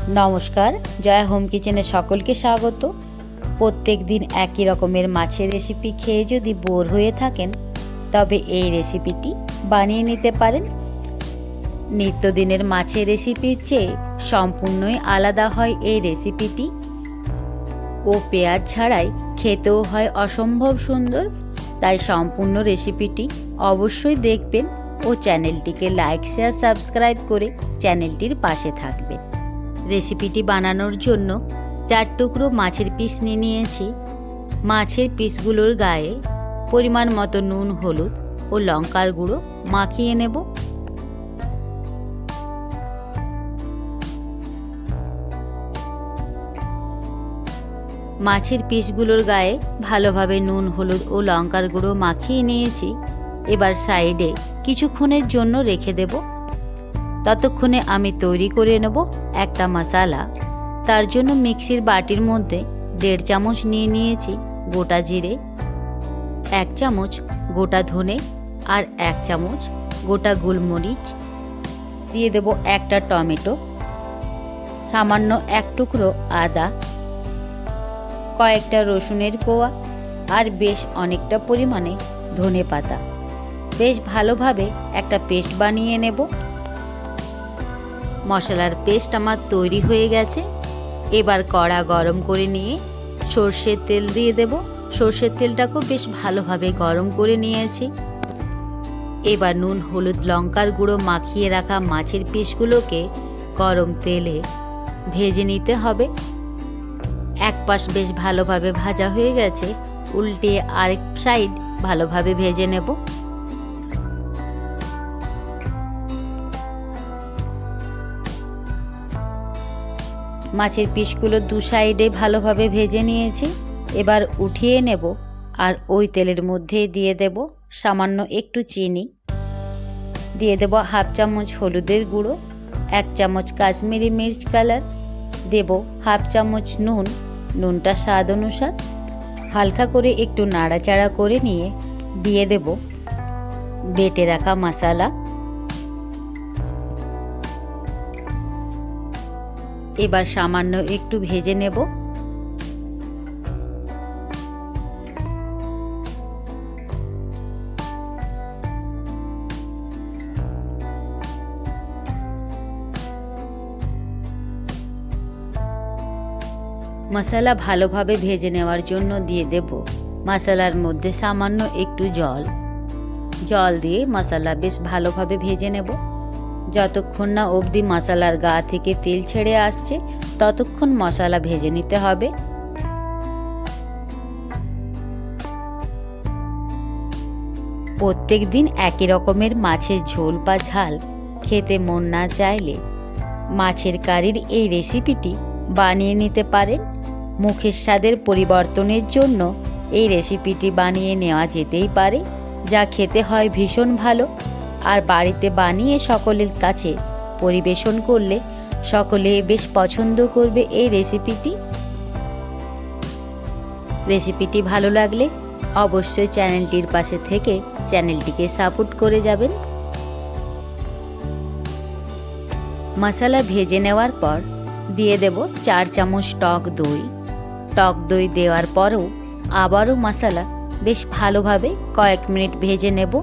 নমস্কার, জয়া হোম কিচেনে সকলকে স্বাগত। প্রত্যেক দিন একই রকমের মাছের রেসিপি খেয়ে যদি বোর হয়ে থাকেন তবে এই রেসিপিটি বানিয়ে নিতে পারেন। নিত্যদিনের মাছের রেসিপির চেয়ে সম্পূর্ণই আলাদা হয় এই রেসিপিটি ও পেঁয়াজ ছাড়াই খেতেও হয় অসম্ভব সুন্দর। তাই সম্পূর্ণ রেসিপিটি অবশ্যই দেখবেন ও চ্যানেলটিকে লাইক শেয়ার সাবস্ক্রাইব করে চ্যানেলটির পাশে থাকবেন। রেসিপিটি বানানোর জন্য 4 টুকরো মাছের পিস নিয়েছি। মাছের পিসগুলোর গায়ে পরিমাণ মতো নুন, হলুদ ও লঙ্কার গুঁড়ো মাখিয়ে নেব। মাছের পিসগুলোর গায়ে ভালোভাবে নুন, হলুদ ও লঙ্কার গুঁড়ো মাখিয়ে নিয়েছি। এবার সাইডে কিছুক্ষণের জন্য রেখে দেব। ততক্ষণে আমি তৈরি করে নেব একটা মশলা। তার জন্য মিক্সির বাটির মধ্যে 1.5 চামচ নিয়েছি গোটা জিরে, 1 চামচ গোটা ধনে আর 1 চামচ গোটা গোলমরিচ। দিয়ে দেব একটা টমেটো, সামান্য 1 টুকরো আদা, কয়েকটা রসুনের কোয়া আর বেশ অনেকটা পরিমাণে ধনে পাতা। বেশ ভালোভাবে একটা পেস্ট বানিয়ে নেব। মশলার পেস্ট আমার তৈরি হয়ে গেছে। এবার কড়া গরম করে নিয়ে সর্ষের তেল দিয়ে দেব। সর্ষের তেলটাকেও বেশ ভালোভাবে গরম করে নিয়েছি। এবার নুন, হলুদ, লঙ্কার গুঁড়ো মাখিয়ে রাখা মাছের পিসগুলোকে গরম তেলে ভেজে নিতে হবে। এক পাশ বেশ ভালোভাবে ভাজা হয়ে গেছে, উল্টে আরেক সাইড ভালোভাবে ভেজে নেব। মাছের পিসগুলো 2 সাইডে ভালোভাবে ভেজে নিয়েছি। এবার উঠিয়ে নেব আর ওই তেলের মধ্যে দিয়ে দেব সামান্য একটু চিনি, দিয়ে দেব 1/2 চামচ হলুদের গুঁড়ো, 1 চামচ কাশ্মীরি মির্চ কালার, দেব 1/2 চামচ নুন, নুনটা স্বাদ অনুসার। হালকা করে একটু নাড়াচাড়া করে নিয়ে দিয়ে দেব বেটে রাখা মশলা। এবার সামান্য একটু ভেজে নেব। মশলা ভালোভাবে ভেজে নেওয়ার জন্য দিয়ে দেব মশলার মধ্যে সামান্য একটু জল দিয়ে মশলা বেশ ভালোভাবে ভেজে নেব। যতক্ষণ না অবধি মশলার গা থেকে তেল ছেড়ে আসছে ততক্ষণ মশলা ভেজে নিতে হবে। প্রত্যেক দিন একই রকমের মাছের ঝোল বা ঝাল খেতে মন না চাইলে মাছের কারির এই রেসিপিটি বানিয়ে নিতে পারেন। মুখের স্বাদের পরিবর্তনের জন্য এই রেসিপিটি বানিয়ে নেওয়া যেতেই পারে, যা খেতে হয় ভীষণ ভালো। আর বাড়িতে বানিয়ে সকলের কাছে পরিবেশন করলে সকলে বেশ পছন্দ করবে এই রেসিপিটি ভালো লাগলে অবশ্যই চ্যানেলটির পাশে থেকে চ্যানেলটিকে সাপোর্ট করে যাবেন। মশলা ভেজে নেওয়ার পর দিয়ে দেব 4 চামচ টক দই। টক দই দেওয়ার পরও আবারও মশলা বেশ ভালোভাবে কয়েক মিনিট ভেজে নেব।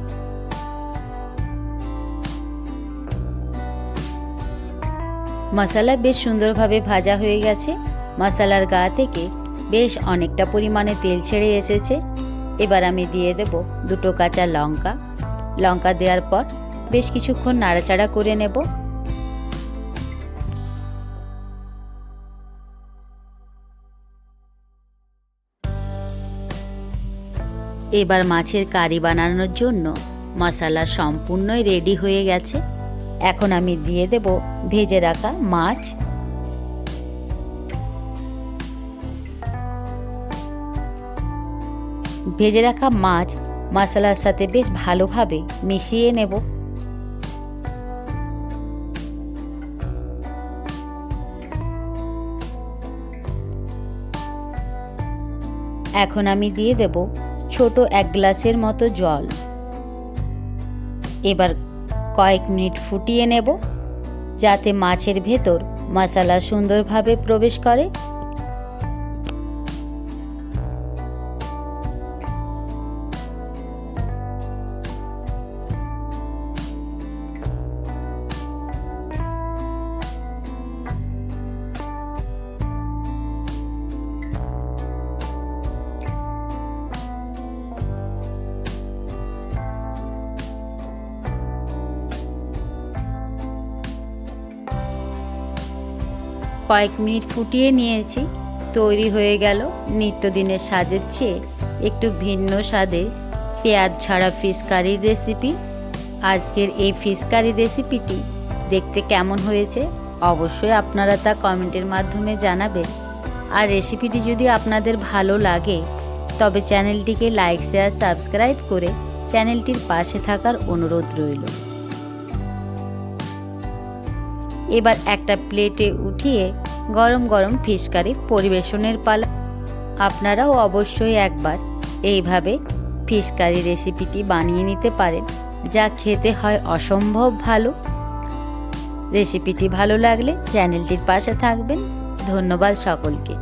মশলা বেশ সুন্দরভাবে ভাজা হয়ে গেছে। মশলার গা থেকে বেশ অনেকটা পরিমাণে তেল ছেড়ে এসেছে। এবার আমি দিয়ে দেব 2 কাঁচা লঙ্কা। লঙ্কা দেওয়ার পর বেশ কিছুক্ষণ নাড়াচাড়া করে নেব। এবার মাছের কারি বানানোর জন্য মশলা সম্পূর্ণই রেডি হয়ে গেছে। এখন আমি দিয়ে দেব ভেজে রাখা মাছ। ভেজে রাখা মাছ মশলার সাথে বেশ ভালোভাবে মিশিয়ে নেব। এখন আমি দিয়ে দেব ছোট 1 গ্লাসের মতো জল। এবার কয়েক মিনিট ফুটিয়ে নেব। যাতে মাছের ভেতর মশলা সুন্দরভাবে প্রবেশ করে। কয়েক মিনিট ফুটিয়ে নিয়েছি, তৈরি হয়ে গেল নিত্যদিনের স্বাদের চেয়ে একটু ভিন্ন স্বাদের পেঁয়াজ ছাড়া ফিশ কারির রেসিপি। আজকের এই ফিশ কারি রেসিপিটি দেখতে কেমন হয়েছে অবশ্যই আপনারা তা কমেন্টের মাধ্যমে জানাবেন। আর রেসিপিটি যদি আপনাদের ভালো লাগে তবে চ্যানেলটিকে লাইক, শেয়ার, সাবস্ক্রাইব করে চ্যানেলটির পাশে থাকার অনুরোধ রইল। এবার একটা প্লেটে উঠিয়ে গরম গরম ফিশ কারি পরিবেশনের পালা। আপনারাও অবশ্যই একবার এইভাবে ফিশ কারি রেসিপিটি বানিয়ে নিতে পারেন, যা খেতে হয় অসম্ভব ভালো। রেসিপিটি ভালো লাগলে চ্যানেলটির পাশে থাকবেন। ধন্যবাদ সকলকে।